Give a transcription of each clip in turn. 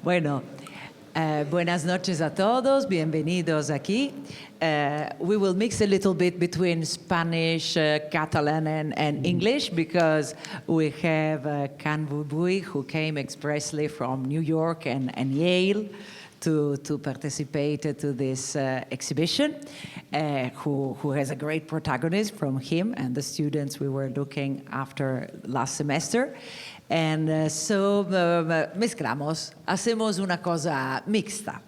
Bueno, buenas noches a todos, bienvenidos aquí. We will mix a little bit between Spanish, Catalan and English because we have Conf who came expressly from New York and Yale to participate to this exhibition, who has a great protagonist from him and the students we were looking after last semester. And so mezclamos, hacemos una cosa mixta.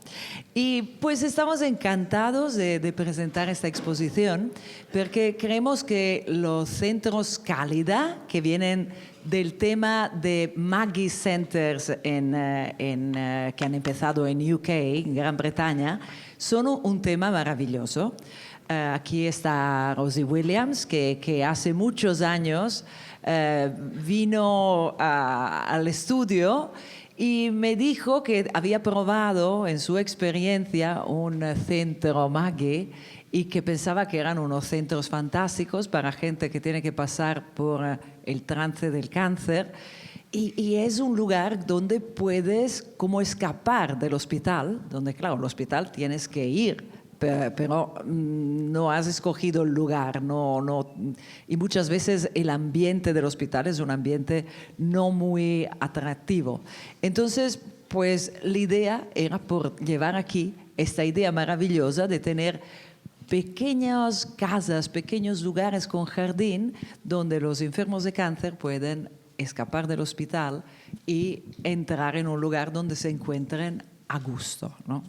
Y pues estamos encantados de presentar esta exposición porque creemos que los centros Cálida, que vienen del tema de Maggie Centers que han empezado en UK, en Gran Bretaña, son un tema maravilloso. Aquí está Rosie Williams, que hace muchos años vino al estudio y me dijo que había probado en su experiencia un centro Maggie y que pensaba que eran unos centros fantásticos para gente que tiene que pasar por el trance del cáncer. Y es un lugar donde puedes como escapar del hospital, donde claro, al hospital tienes que ir, pero no has escogido el lugar, y muchas veces el ambiente del hospital es un ambiente no muy atractivo. Entonces, pues la idea era por llevar aquí esta idea maravillosa de tener pequeñas casas, pequeños lugares con jardín donde los enfermos de cáncer pueden escapar del hospital y entrar en un lugar donde se encuentren a gusto, ¿no?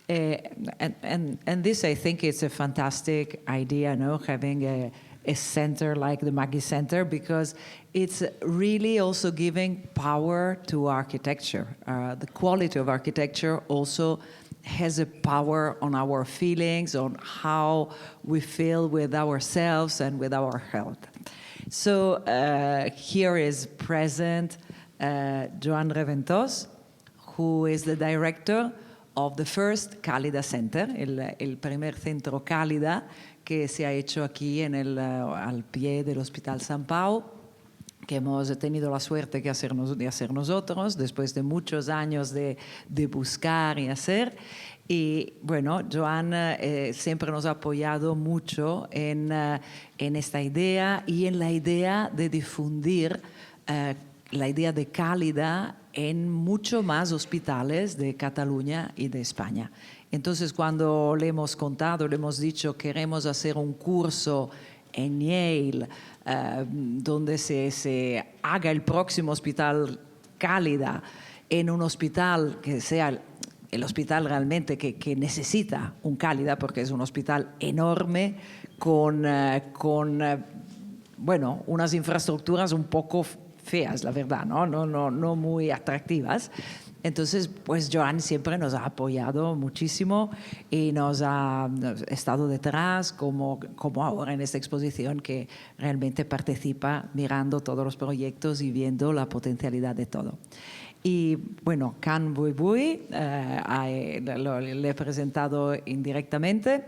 And this, I think, is a fantastic idea, no? Having a center like the Maggie Center, because it's really also giving power to architecture. The quality of architecture also has a power on our feelings, on how we feel with ourselves and with our health. So here is present Joan Reventos, who is the director of the first Cálida Center, el primer centro Cálida que se ha hecho aquí al pie del Hospital San Pau, que hemos tenido la suerte de hacer nosotros, después de muchos años de buscar y hacer. Y bueno, Joan siempre nos ha apoyado mucho en esta idea y en la idea de difundir la idea de Cálida en mucho más hospitales de Cataluña y de España. Entonces, cuando le hemos contado, le hemos dicho, queremos hacer un curso en Yale, donde se haga el próximo hospital Cálida en un hospital que sea el hospital realmente que necesita un Cálida, porque es un hospital enorme con bueno, unas infraestructuras un poco feas, la verdad, no muy atractivas. Entonces, pues Joan siempre nos ha apoyado muchísimo y nos ha estado detrás, como ahora en esta exposición, que realmente participa mirando todos los proyectos y viendo la potencialidad de todo. Y bueno, Can Bui Bui, le he presentado indirectamente.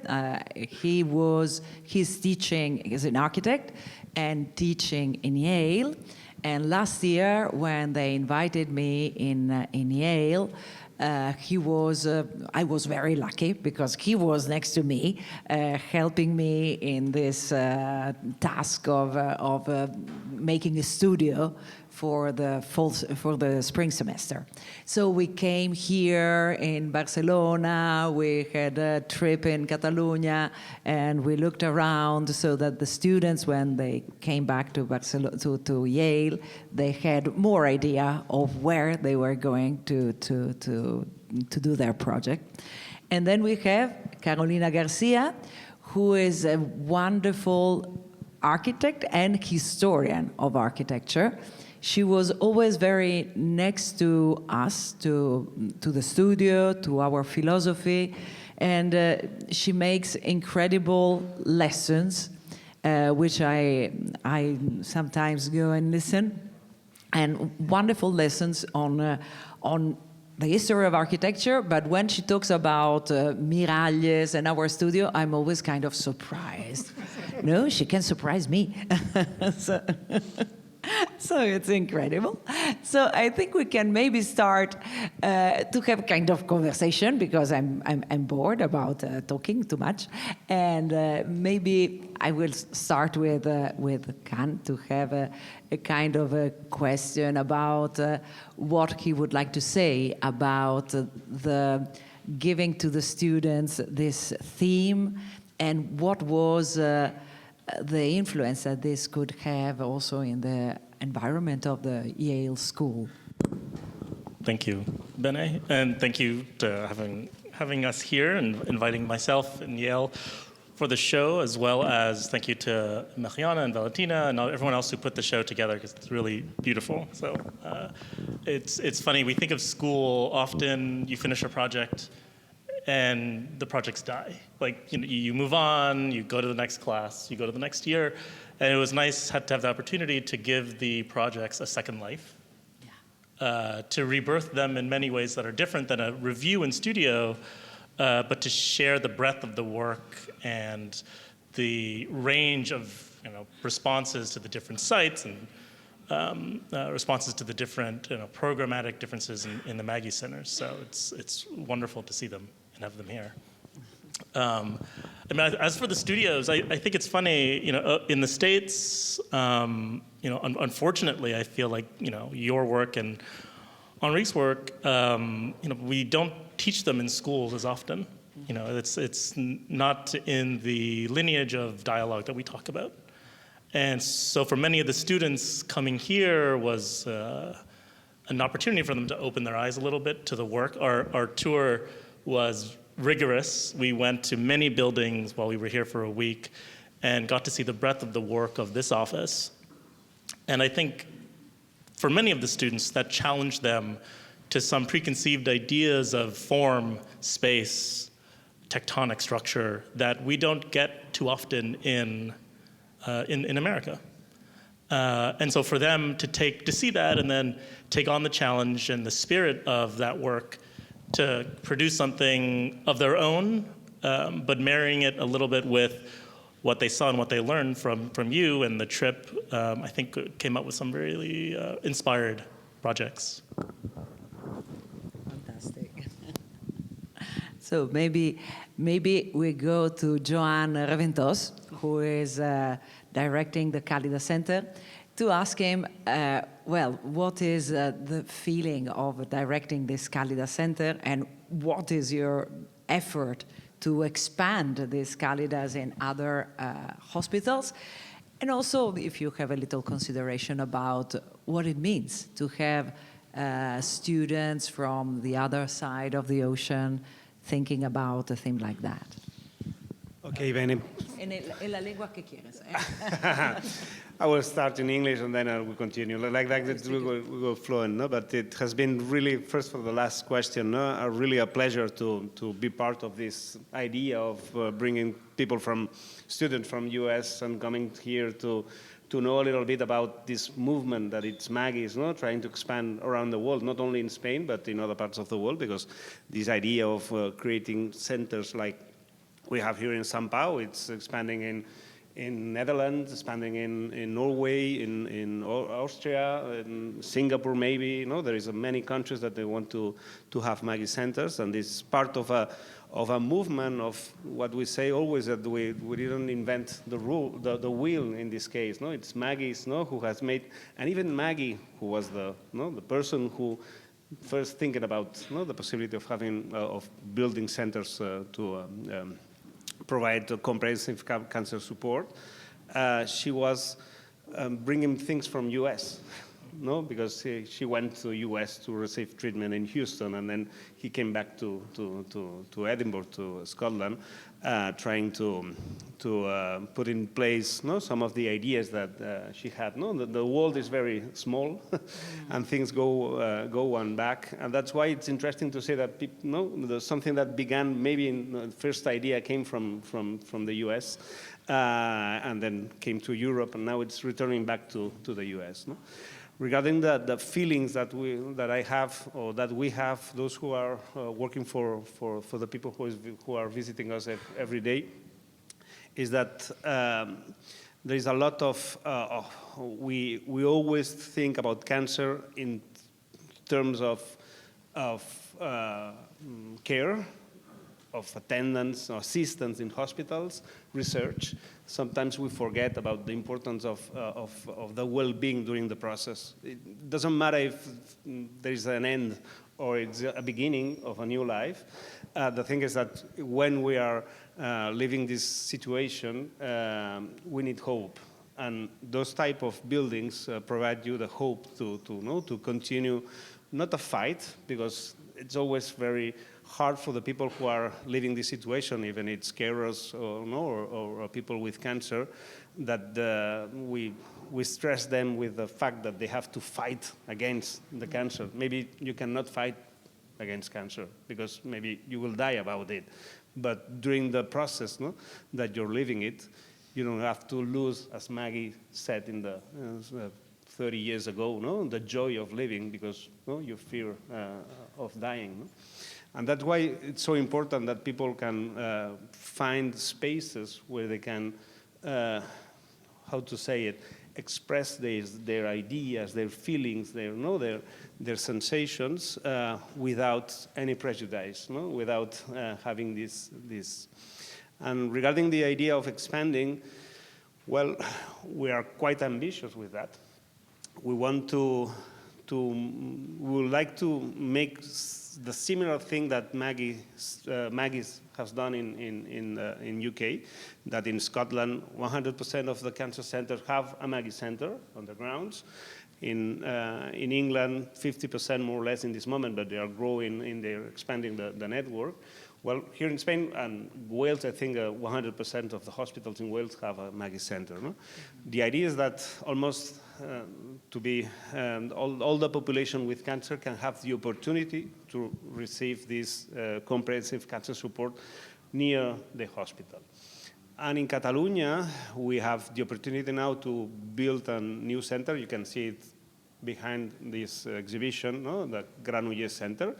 He's teaching, he's an architect and teaching in Yale. And last year, when they invited me in Yale, I was very lucky because he was next to me, helping me in this task of making a studio for the spring semester. So we came here in Barcelona, we had a trip in Catalonia, and we looked around so that the students, when they came back to Barcelona, to Yale, they had more idea of where they were going to do their project. And then we have Carolina Garcia, who is a wonderful architect and historian of architecture. She was always very next to us, to the studio, to our philosophy, and she makes incredible lessons, which I sometimes go and listen, and wonderful lessons on the history of architecture. But when she talks about Miralles and our studio, I'm always kind of surprised. No, she can surprise me. So So it's incredible. So I think we can maybe start to have a kind of conversation because I'm bored about talking too much, and maybe I will start with Can to have a kind of a question about what he would like to say about the giving to the students this theme and what was the influence that this could have also in the environment of the Yale School. Thank you, Bene, and thank you to having us here and inviting myself and Yale for the show, as well as thank you to Mariana and Valentina and everyone else who put the show together, because it's really beautiful. So it's funny, we think of school, often you finish a project and the projects die. Like, you move on, you go to the next class, you go to the next year, and it was nice to have the opportunity to give the projects a second life, to rebirth them in many ways that are different than a review in studio, but to share the breadth of the work and the range of responses to the different sites and responses to the different programmatic differences in the Maggie Centers. So it's wonderful to see them and have them here. As for the studios, I think it's funny, in the States, unfortunately, I feel like, your work and Henri's work, we don't teach them in schools as often. It's not in the lineage of dialogue that we talk about. And so for many of the students, coming here was an opportunity for them to open their eyes a little bit to the work. Our tour was rigorous. We went to many buildings while we were here for a week and got to see the breadth of the work of this office. And I think for many of the students, that challenged them to some preconceived ideas of form, space, tectonic structure that we don't get too often in America. And so for them to see that and then take on the challenge and the spirit of that work to produce something of their own, but marrying it a little bit with what they saw and what they learned from you and the trip, I think came up with some really inspired projects. Fantastic. So maybe we go to Joan Reventos, who is directing the Calida Center, to ask him, what is the feeling of directing this Calida Center, and what is your effort to expand these Calidas in other hospitals? And also, if you have a little consideration about what it means to have students from the other side of the ocean thinking about a thing like that. Okay, Bene. En la lengua que quieres. I will start in English and then I will continue. Like that, we go fluent, no? But it has been really, first for the last question, no? Really a pleasure to be part of this idea of bringing students from US and coming here to know a little bit about this movement that it's Maggie's, no? Trying to expand around the world, not only in Spain, but in other parts of the world, because this idea of creating centers like we have here in São Paulo, it's expanding in Netherlands, expanding in Norway, in Austria, in Singapore maybe. There is many countries that they want to have Maggie centers, and this is part of a movement of what we say always, that we didn't invent the wheel in this case. No, it's Maggie's, who has made, and even Maggie, who was the person who first thinking about the possibility of having of building centers to provide comprehensive cancer support. She was bringing things from US, because she went to US to receive treatment in Houston, and then he came back to Edinburgh, to Scotland, trying to put in place some of the ideas that she had. The world is very small, and things go on back, and that's why it's interesting to say that there's something that began maybe in the first idea came from the US, and then came to Europe, and now it's returning back to the US. Regarding the feelings that I have, or that we have, those who are working for the people who are visiting us every day, is that there is a lot of, we always think about cancer in terms of care, of attendance or assistance in hospitals, research. Sometimes we forget about the importance of the well-being during the process. It doesn't matter if there is an end or it's a beginning of a new life. The thing is that when we are living this situation, we need hope. And those type of buildings provide you the hope to continue, not a fight, because it's always very hard for the people who are living this situation, even it's carers or people with cancer, that we stress them with the fact that they have to fight against the cancer. Maybe you cannot fight against cancer because maybe you will die about it. But during the process that you're living it, you don't have to lose, as Maggie said in the 30 years ago, the joy of living because you fear of dying. And that's why it's so important that people can find spaces where they can, how to say it, express their ideas, their feelings, their sensations without any prejudice, without having this. And regarding the idea of expanding, well, we are quite ambitious with that. We want we would like to make the similar thing that Maggie has done in UK, that in Scotland 100% of the cancer centers have a Maggie center on the grounds. In England, 50% more or less in this moment, but they are growing, they're expanding the network. Well, here in Spain and Wales, I think 100% of the hospitals in Wales have a Maggie center. The idea is that almost all the population with cancer can have the opportunity to receive this comprehensive cancer support near the hospital. And in Catalonia, we have the opportunity now to build a new center. You can see it behind this exhibition, the Granollers Center,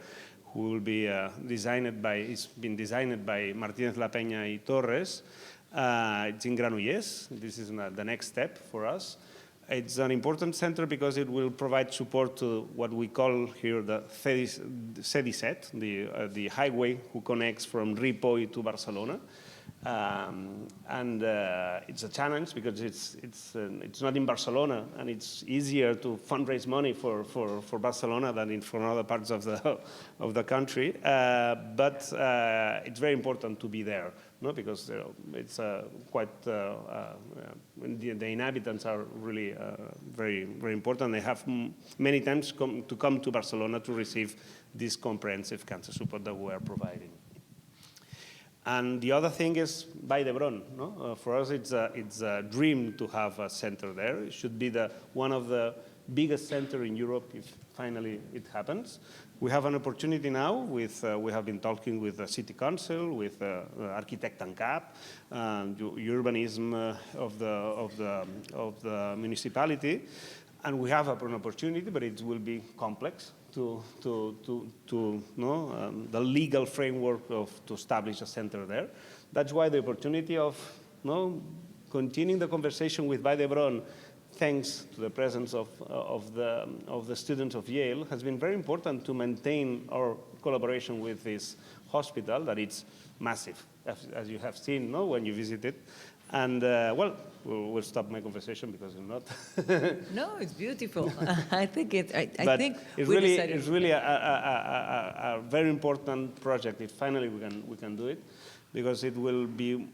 who will be it's been designed by Martínez La Peña y Torres. It's in Granollers. This is the next step for us. It's an important center because it will provide support to what we call here the C17, the highway who connects from Ripoll to Barcelona. It's a challenge because it's not in Barcelona, and it's easier to fundraise money for Barcelona than for other parts of the country. But it's very important to be there, because it's quite the inhabitants are really very very important. They have many times to come to Barcelona to receive this comprehensive cancer support that we are providing. And the other thing is Vall d'Hebron. For us, it's a dream to have a center there. It should be one of the biggest centers in Europe if finally it happens. We have an opportunity now. We have been talking with the City Council, with Architect and Cap, urbanism of the municipality, and we have an opportunity, but it will be complex to the legal framework to establish a center there. That's why the opportunity of continuing the conversation with Vall d'Hebron, thanks to the presence of the students of Yale, has been very important to maintain our collaboration with this hospital, that it's massive, as you have seen when you visit it. And, well, we'll stop my conversation because I'm not. No, it's beautiful. I think it's really a very important project. If finally we can do it, because it will be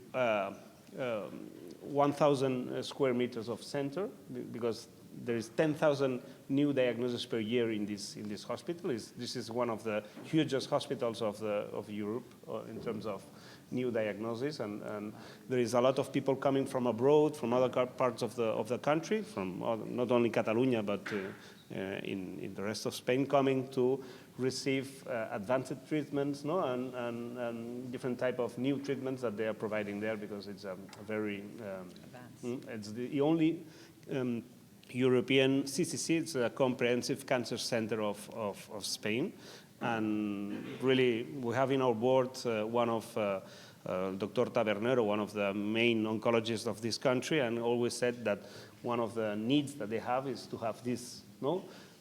1,000 square meters of center, because there is 10,000 new diagnoses per year in this hospital. This is one of the hugest hospitals of Europe in terms of new diagnoses, and there is a lot of people coming from abroad, from other parts of the country, from not only Catalonia but in the rest of Spain, coming to receive advanced treatments, and different type of new treatments that they are providing there, because it's a very it's the only European CCC. It's a comprehensive cancer center of Spain. And really, we have in our board one of Dr. Tabernero, one of the main oncologists of this country, and always said that one of the needs that they have is to have this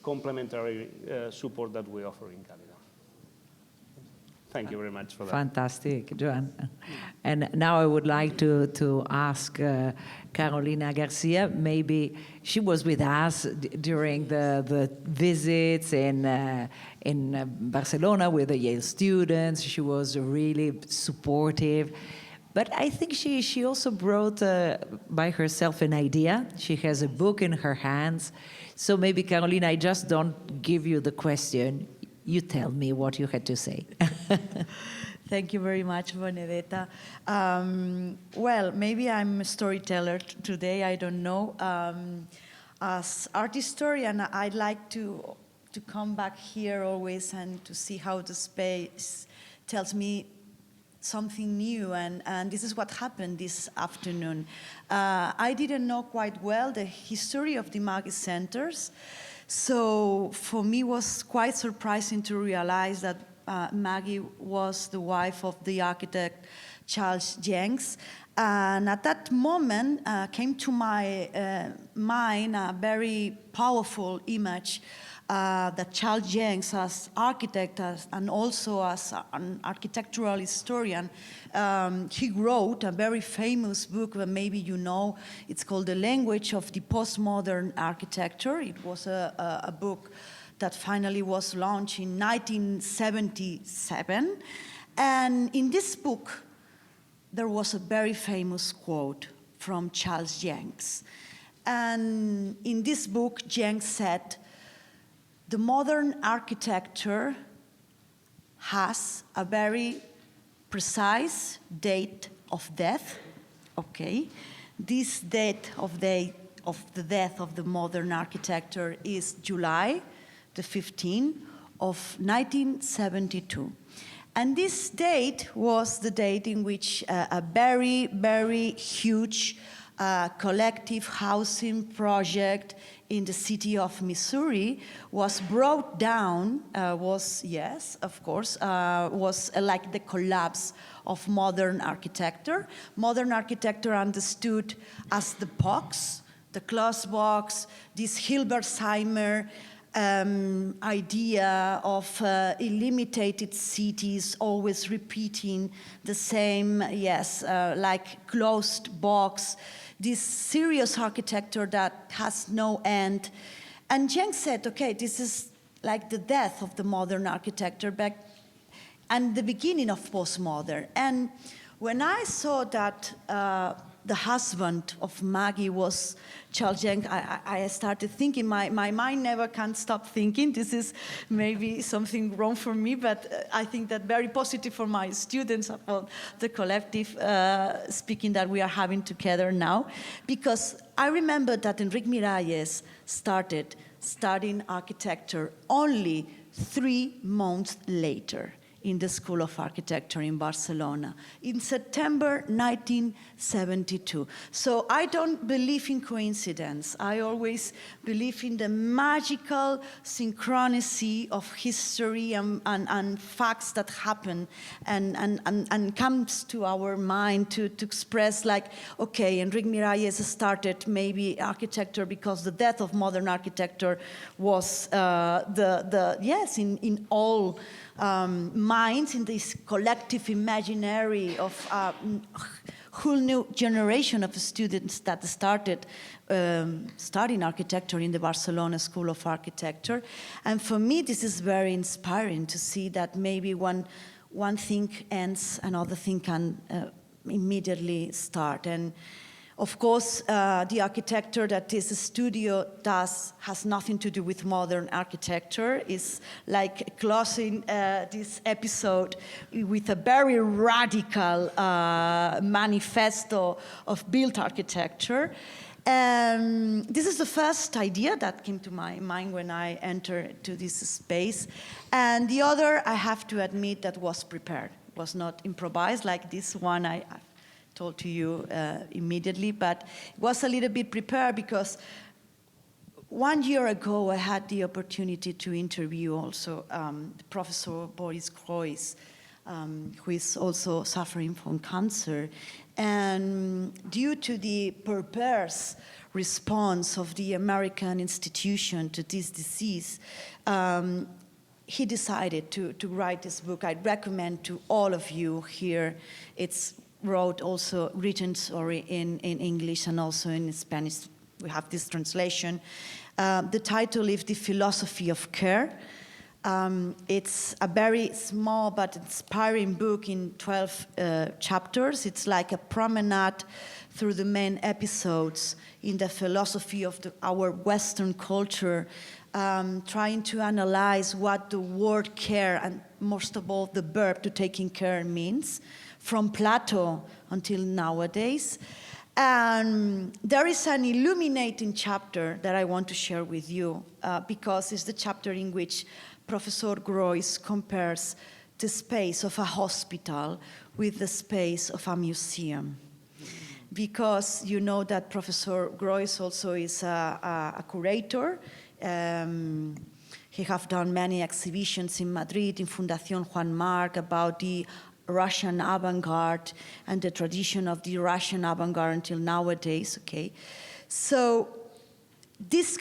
complementary support that we offer in Canada. Thank you very much for that. Fantastic, Joan. And now I would like to ask Carolina Garcia. Maybe she was with us during the visits in Barcelona with the Yale students. She was really supportive. But I think she also brought by herself an idea. She has a book in her hands. So maybe, Carolina, I just don't give you the question. You tell me what you had to say. Thank you very much, Benedetta. Well, maybe I'm a storyteller today, I don't know. As art historian, I'd like to come back here always and to see how the space tells me something new, and this is what happened this afternoon. I didn't know quite well the history of the Maggie Centers, so for me it was quite surprising to realize that Maggie was the wife of the architect Charles Jenks. And at that moment came to my mind a very powerful image that Charles Jenks, as architect and also as an architectural historian, he wrote a very famous book that maybe you know. It's called The Language of the Postmodern Architecture. It was a book that finally was launched in 1977. And in this book, there was a very famous quote from Charles Jenks. And in this book, Jenks said, "The modern architecture has a very precise date of death." Okay, this date of the death of the modern architecture is July the 15th of 1972. And this date was the date in which a very, very huge collective housing project in the city of Missouri was brought down, was like the collapse of modern architecture. Modern architecture understood as the box, the closed box, this Hilbersheimer idea of illimited cities, always repeating the same, like closed box, this serious architecture that has no end. And Jenks said, okay, this is like the death of the modern architecture and the beginning of postmodern. And when I saw that the husband of Maggie was Charles Jenks, I started thinking, my mind never can stop thinking. This is maybe something wrong for me, but I think that very positive for my students about the collective speaking that we are having together now. Because I remember that Enrique Miralles started studying architecture only 3 months later in the School of Architecture in Barcelona in September 1972. So I don't believe in coincidence. I always believe in the magical synchronicity of history and facts that happen and comes to our mind to express like, okay, Enrique Miralles started maybe architecture because the death of modern architecture was in all minds, in this collective imaginary of a whole new generation of students that started studying architecture in the Barcelona School of Architecture. And for me, this is very inspiring to see that maybe one thing ends, another thing can immediately start. And of course, the architecture that this studio does has nothing to do with modern architecture. It's like closing this episode with a very radical manifesto of built architecture. This is the first idea that came to my mind when I entered to this space. And the other, I have to admit, that was prepared. It was not improvised like this one I told to you immediately, but it was a little bit prepared because 1 year ago I had the opportunity to interview also Professor Boris Kreuz, who is also suffering from cancer. And due to the perverse response of the American institution to this disease, he decided to write this book. I recommend to all of you here. It's written in English and also in Spanish. We have this translation. The title is The Philosophy of Care. It's a very small but inspiring book in 12 chapters. It's like a promenade through the main episodes in the philosophy of our Western culture, trying to analyze what the word care, and most of all the verb to taking care, means, from Plato until nowadays. And there is an illuminating chapter that I want to share with you, because it's the chapter in which Professor Groys compares the space of a hospital with the space of a museum. Because you know that Professor Groys also is a curator. He has done many exhibitions in Madrid, in Fundación Juan Marc, about the Russian avant-garde and the tradition of the Russian avant-garde until nowadays, okay? So this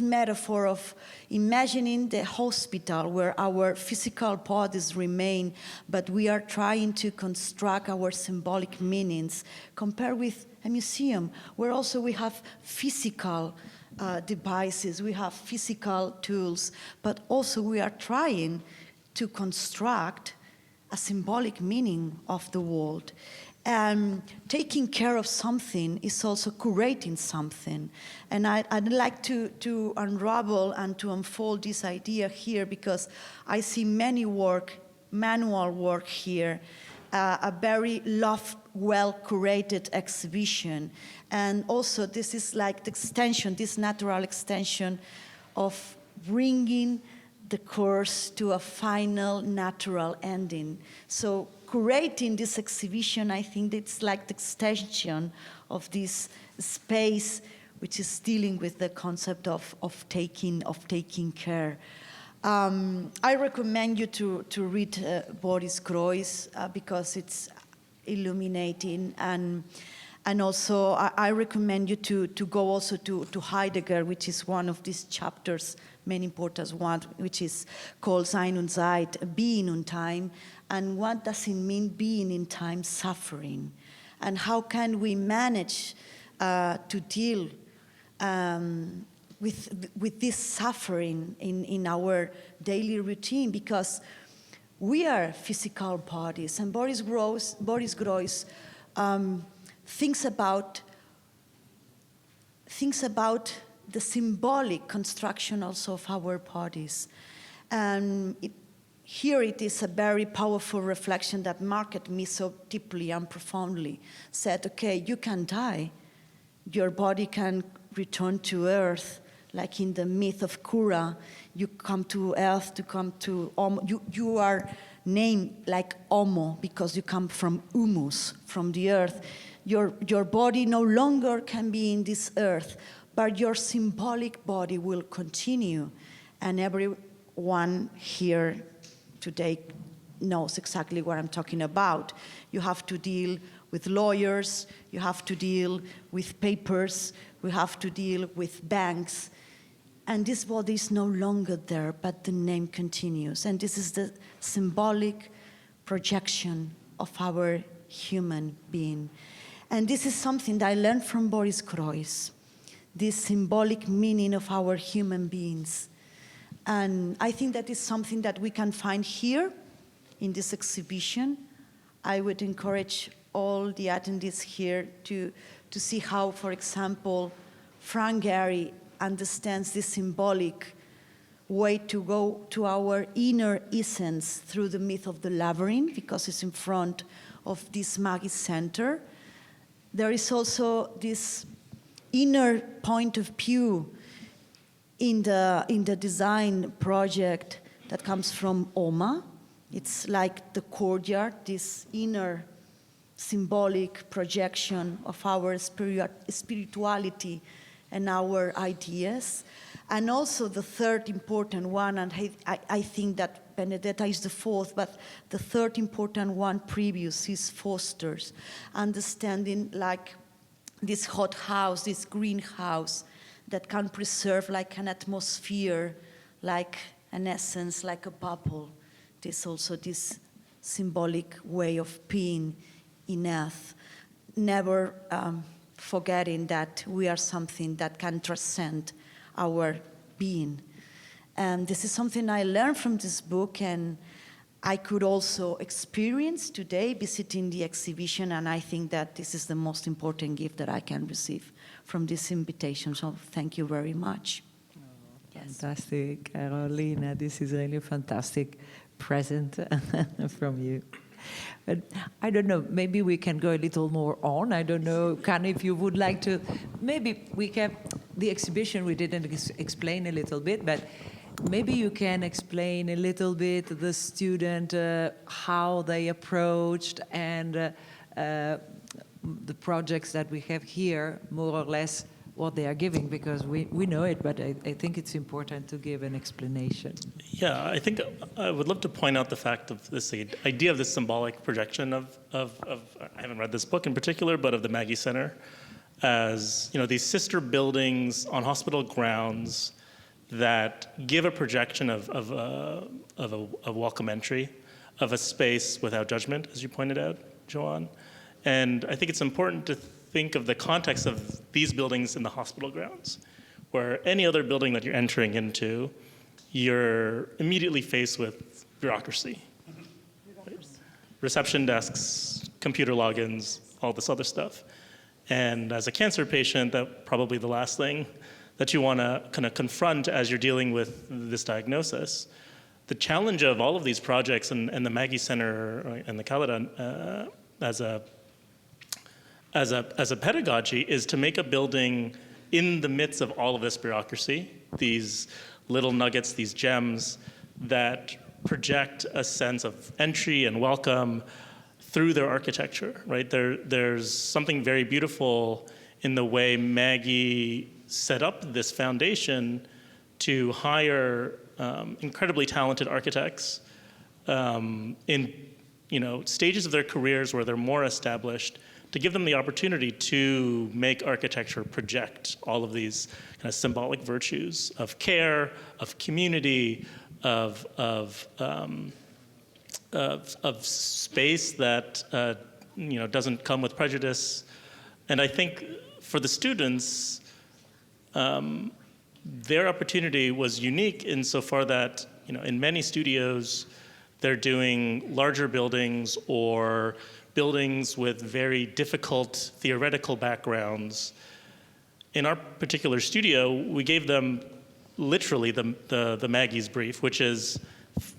metaphor of imagining the hospital where our physical bodies remain, but we are trying to construct our symbolic meanings, compared with a museum where also we have physical devices, we have physical tools, but also we are trying to construct a symbolic meaning of the world. And taking care of something is also curating something. And I'd like to unravel and to unfold this idea here, because I see many manual work here, a very well-curated exhibition. And also this is like the extension, this natural extension of bringing the course to a final natural ending. So curating this exhibition, I think it's like the extension of this space which is dealing with the concept of taking care. I recommend you to read Boris Groys because it's illuminating, and also I recommend you to go also to Heidegger, which is one of these chapters, many important one, which is called Sein und Zeit, being in time, and what does it mean being in time suffering, and how can we manage to deal with this suffering in our daily routine, because we are physical bodies, and Boris Groys thinks about the symbolic construction also of our bodies. And here it is a very powerful reflection that marked me so deeply and profoundly. Said, okay, you can die. Your body can return to earth, like in the myth of Kura. You come to earth to come to Homo. You are named like Homo because you come from humus, from the earth. Your body no longer can be in this earth, but your symbolic body will continue. And everyone here today knows exactly what I'm talking about. You have to deal with lawyers, you have to deal with papers, we have to deal with banks. And this body is no longer there, but the name continues. And this is the symbolic projection of our human being. And this is something that I learned from Boris Groys, this symbolic meaning of our human beings. And I think that is something that we can find here in this exhibition. I would encourage all the attendees here to see how, for example, Frank Gehry understands this symbolic way to go to our inner essence through the myth of the labyrinth, because it's in front of this Magie Center. There is also this inner point of view in the design project that comes from Oma. It's like the courtyard, this inner symbolic projection of our spirituality and our ideas. And also the third important one, and I think that Benedetta is the fourth, but the third important one previous is fosters, understanding like this hothouse, this greenhouse that can preserve like an atmosphere, like an essence, like a bubble. There's also this symbolic way of being in earth, never forgetting that we are something that can transcend our being. And this is something I learned from this book, and I could also experience today visiting the exhibition, and I think that this is the most important gift that I can receive from this invitation. So thank you very much. Fantastic, Carolina. This is really a fantastic present from you. But I don't know, maybe we can go a little more on. I don't know, Kan, if you would like to, maybe we can, the exhibition we didn't explain a little bit, but maybe you can explain a little bit the student, how they approached, and the projects that we have here, more or less what they are giving, because we know it, but I think it's important to give an explanation. Yeah, I think I would love to point out the fact of this idea of this symbolic projection of I haven't read this book in particular, but of the Maggie Center as, you know, these sister buildings on hospital grounds that give a projection of a welcome entry, of a space without judgment, as you pointed out, Joanne. And I think it's important to think of the context of these buildings in the hospital grounds, where any other building that you're entering into, you're immediately faced with bureaucracy. Right? Reception desks, computer logins, all this other stuff. And as a cancer patient, that's probably the last thing that you want to kind of confront as you're dealing with this diagnosis. The challenge of all of these projects and the Maggie Center and the Capitalitat as a pedagogy is to make a building in the midst of all of this bureaucracy, these little nuggets, these gems that project a sense of entry and welcome through their architecture, right? There's something very beautiful in the way Maggie set up this foundation to hire incredibly talented architects in, you know, stages of their careers where they're more established, to give them the opportunity to make architecture project all of these kind of symbolic virtues of care, of community, of space that you know, doesn't come with prejudice. And I think for the students, their opportunity was unique insofar that, you know, in many studios, they're doing larger buildings or buildings with very difficult theoretical backgrounds. In our particular studio, we gave them literally the Maggie's brief, which is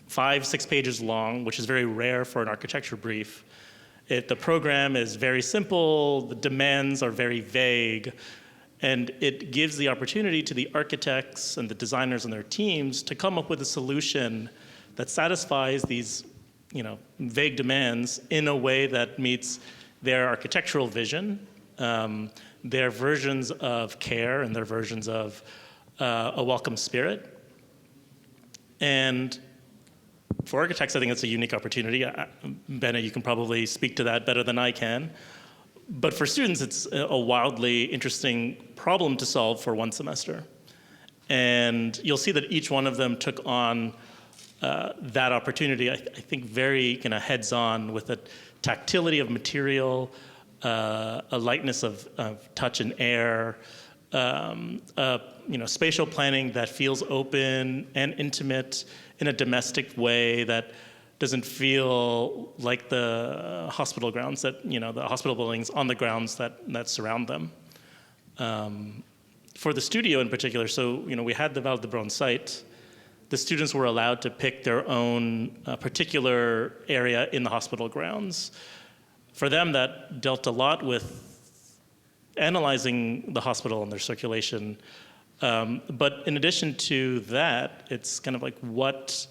5-6 pages long, which is very rare for an architecture brief. The program is very simple, the demands are very vague, and it gives the opportunity to the architects and the designers and their teams to come up with a solution that satisfies these, you know, vague demands in a way that meets their architectural vision, their versions of care and their versions of a welcome spirit. And for architects, I think it's a unique opportunity. Bennett, you can probably speak to that better than I can. But for students, it's a wildly interesting problem to solve for one semester. And you'll see that each one of them took on that opportunity, I think, very kind of heads-on, with a tactility of material, a lightness of touch and air, you know, spatial planning that feels open and intimate in a domestic way that doesn't feel like the hospital grounds that, you know, the hospital buildings on the grounds that surround them. For the studio in particular, so, you know, we had the Val d'Hebron site. The students were allowed to pick their own particular area in the hospital grounds. For them, that dealt a lot with analyzing the hospital and their circulation. But in addition to that, it's kind of like what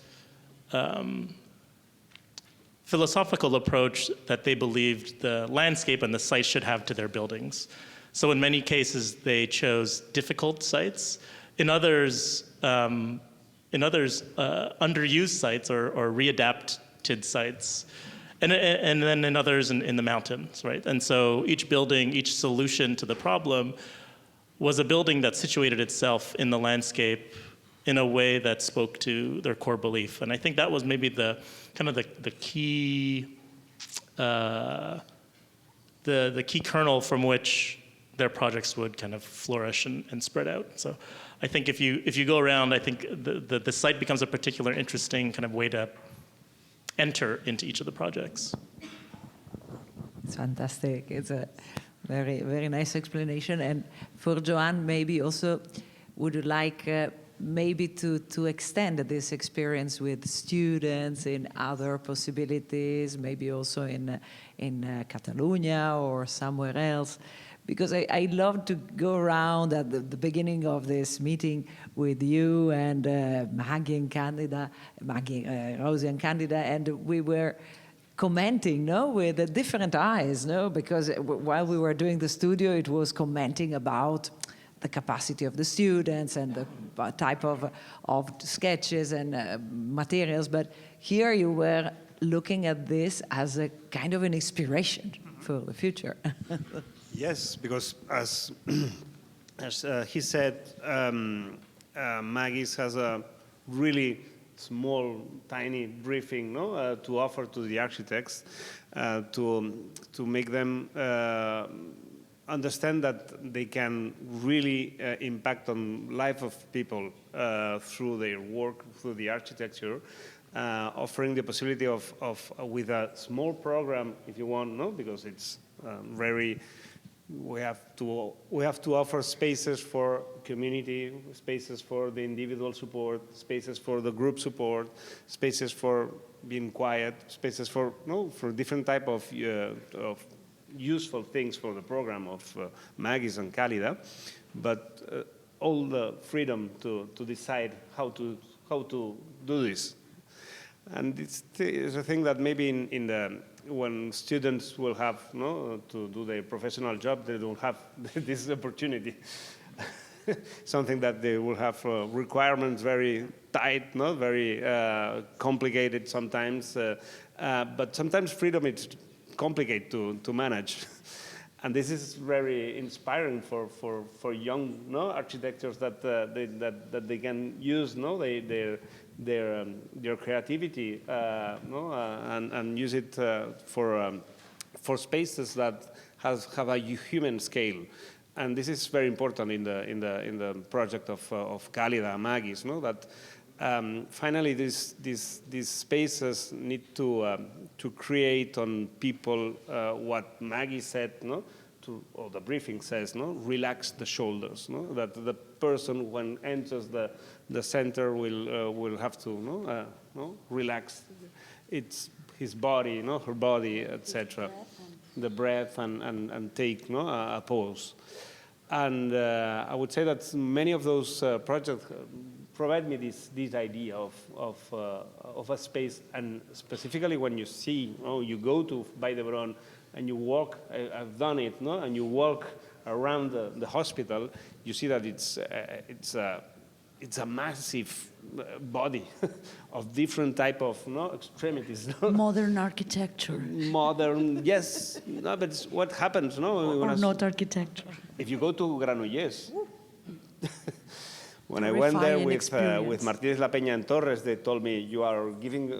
philosophical approach that they believed the landscape and the site should have to their buildings. So in many cases, they chose difficult sites. in others, underused sites or readapted sites, and then in others in the mountains, right? And so each building, each solution to the problem was a building that situated itself in the landscape in a way that spoke to their core belief. And I think that was maybe the key, the key kernel from which their projects would kind of flourish and spread out. So I think if you go around, I think the site becomes a particular interesting kind of way to enter into each of the projects. It's fantastic. It's a very, very nice explanation. And for Joanne, maybe also, would you like maybe to extend this experience with students in other possibilities, maybe also in Catalonia or somewhere else? Because I love to go around at the beginning of this meeting with you and Maggie and Candida, Rosie and Candida, and we were commenting, no, with different eyes, no, because while we were doing the studio, it was commenting about the capacity of the students and the type of sketches and materials, but here you were looking at this as a kind of an inspiration for the future. Yes, because as he said, Maggie's has a really small, tiny briefing, no, to offer to the architects to make them understand that they can really impact on life of people through their work, through the architecture, offering the possibility of with a small program, if you want, no, because it's very. We have to offer spaces for community, spaces for the individual support, spaces for the group support, spaces for being quiet, spaces for different type of useful things for the program of Maggie's and Cálida, but all the freedom to decide how to do this. And it's a thing that maybe when students will have to do their professional job, they don't have this opportunity. Something that they will have requirements very tight, very complicated sometimes. But sometimes freedom is complicated to manage. And this is very inspiring for young architects that they can use their creativity and use it for spaces that have a human scale. And this is very important in the project of Cálida and Maggie's, that finally these spaces need to create on people what Maggie said, or the briefing says, relax the shoulders, that the person when enters the center will have to relax his body, her body, etc. The breath and take a pause. And I would say that many of those projects provide me this idea of a space, and specifically when you see, you go to Vall-d'Hebron and you walk, I've done it, and you walk around the hospital, you see that it's a massive body of different type of extremities. Modern architecture. Modern, yes. No, but what happens? Or not architecture. If you go to Granollers, when I went there with Martínez La Peña and Torres, they told me, you are giving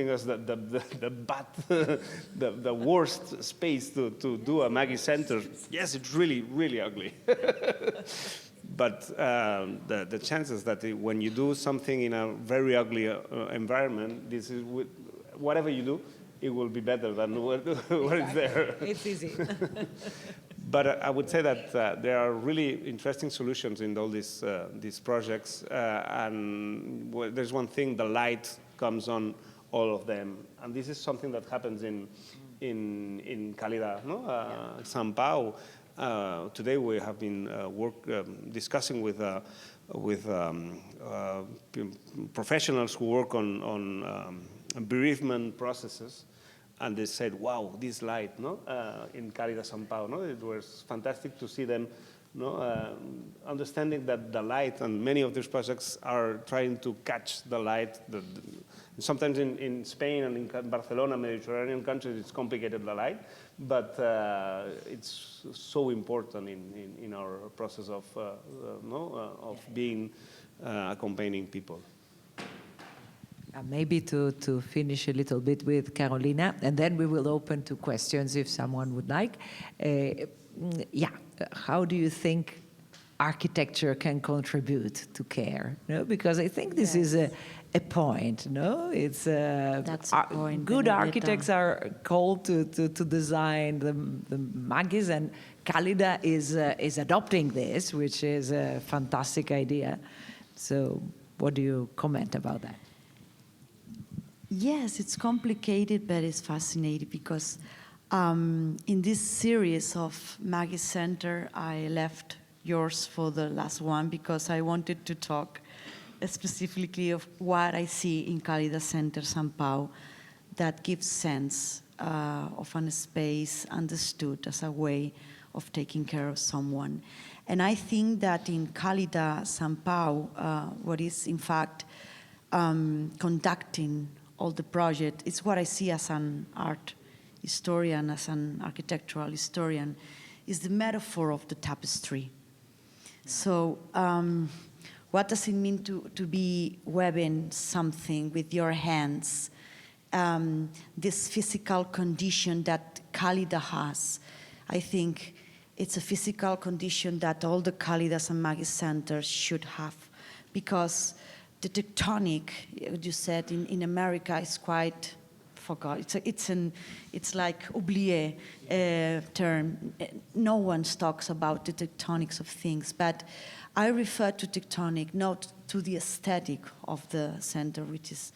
us the worst space to do a Maggie Center. Yes, it's really, really ugly. But the chances that when you do something in a very ugly environment, this is whatever you do, it will be better than what is there. It's easy. But I would say that there are really interesting solutions in all these projects. And there's one thing, the light comes on all of them. And this is something that happens in Cálida, São Paulo. Today we have been discussing with professionals who work on bereavement processes. And they said, wow, this light, in Cálida, São Paulo, it was fantastic to see them understanding that the light, and many of these projects are trying to catch the light. Sometimes in Spain and in Barcelona, Mediterranean countries, it's complicated, the light, but it's so important in our process of being accompanying people. Maybe to finish a little bit with Carolina, and then we will open to questions if someone would like. How do you think architecture can contribute to care? No? Because I think this is a point. No, it's That's a point, good Benedetta. architects are called to design the Magis, and Calida is adopting this, which is a fantastic idea. So, what do you comment about that? Yes, it's complicated, but it's fascinating because in this series of Maggie Center, I left yours for the last one because I wanted to talk specifically of what I see in Calida Center, São Paulo, that gives sense of a space understood as a way of taking care of someone. And I think that in Calida, São Paulo, what is in fact conducting all the project, it's what I see as an art historian, as an architectural historian, is the metaphor of the tapestry. So what does it mean to be weaving something with your hands? This physical condition that Calida has, I think it's a physical condition that all the Calidas and Magis centers should have, because the tectonic, you said, in America is quite forgot. It's like oublié term. No one talks about the tectonics of things, but I refer to tectonic not to the aesthetic of the center, which is,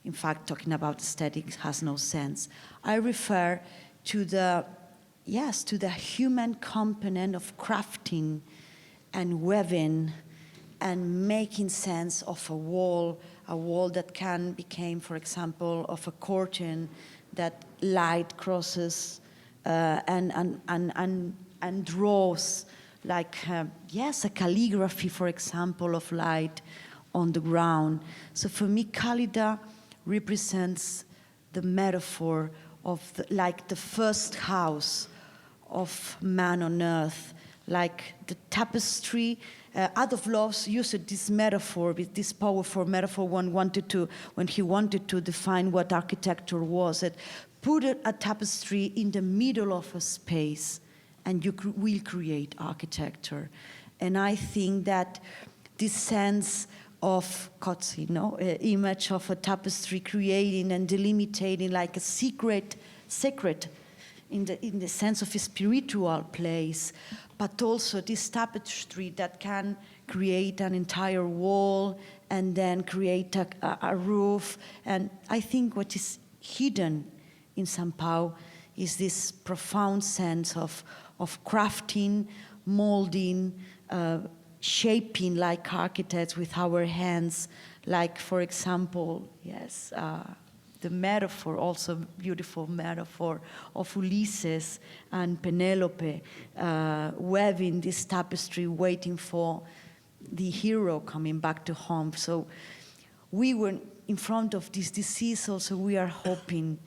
in fact, talking about aesthetics has no sense. I refer to the human component of crafting and weaving and making sense of a wall that can become, for example, of a curtain that light crosses and draws, like, a calligraphy, for example, of light on the ground. So for me, Calida represents the metaphor of the first house of man on earth, like the tapestry. Adolf Loos used this metaphor, this powerful metaphor when he wanted to define what architecture was. It put a tapestry in the middle of a space, and you will create architecture. And I think that this sense of Kotzi, image of a tapestry creating and delimiting like a secret in the sense of a spiritual place, but also this tapestry that can create an entire wall and then create a roof. And I think what is hidden in São Paulo is this profound sense of crafting, molding, shaping like architects with our hands, like, for example, the metaphor, also beautiful metaphor of Ulysses and Penelope weaving this tapestry, waiting for the hero coming back to home. So we were in front of this disease also. We are hoping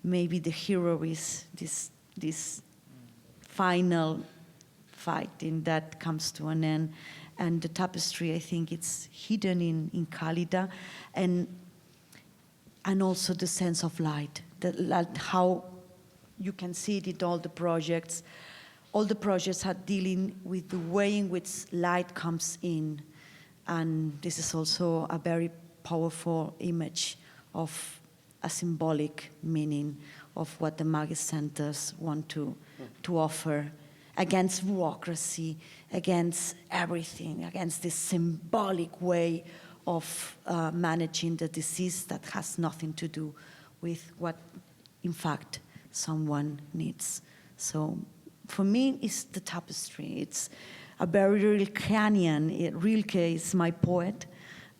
maybe the hero is this final fighting that comes to an end. And the tapestry, I think it's hidden in Calida. And also the sense of light, how you can see it in all the projects. All the projects are dealing with the way in which light comes in. And this is also a very powerful image of a symbolic meaning of what the Magis centers want to offer against bureaucracy, against everything, against this symbolic way of managing the disease that has nothing to do with what, in fact, someone needs. So for me, it's the tapestry. It's a very Rilkeanian. Rilke is my poet,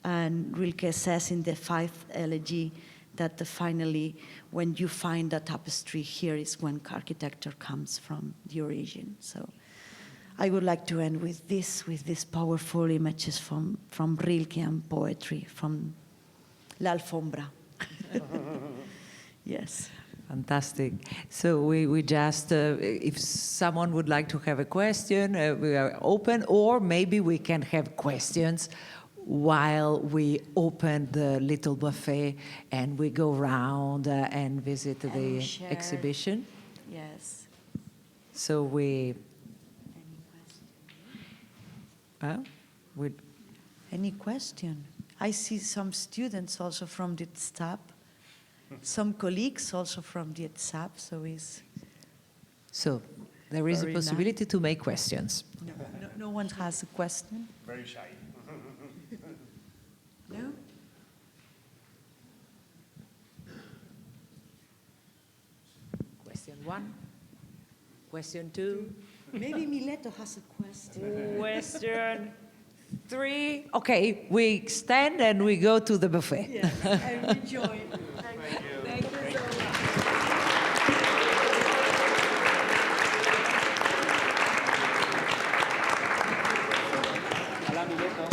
and Rilke says in the Fifth Elegy that finally, when you find the tapestry, here is when architecture comes from the origin. So I would like to end with these powerful images from Rilke and poetry, from La Alfombra. Yes. Fantastic. So we just, if someone would like to have a question, we are open, or maybe we can have questions while we open the little buffet and we go around and visit And the we share. exhibition. Yes. So we, we Any question? I see some students also from the staff, some colleagues also from the staff, so there is a Very possibility to make questions. no one has a question? Very shy. No? Question 1, question 2. Maybe Mileto has a question. Question 3. Okay, we stand and we go to the buffet. Yes, I enjoy. Thank you so much. Hola, Mileto.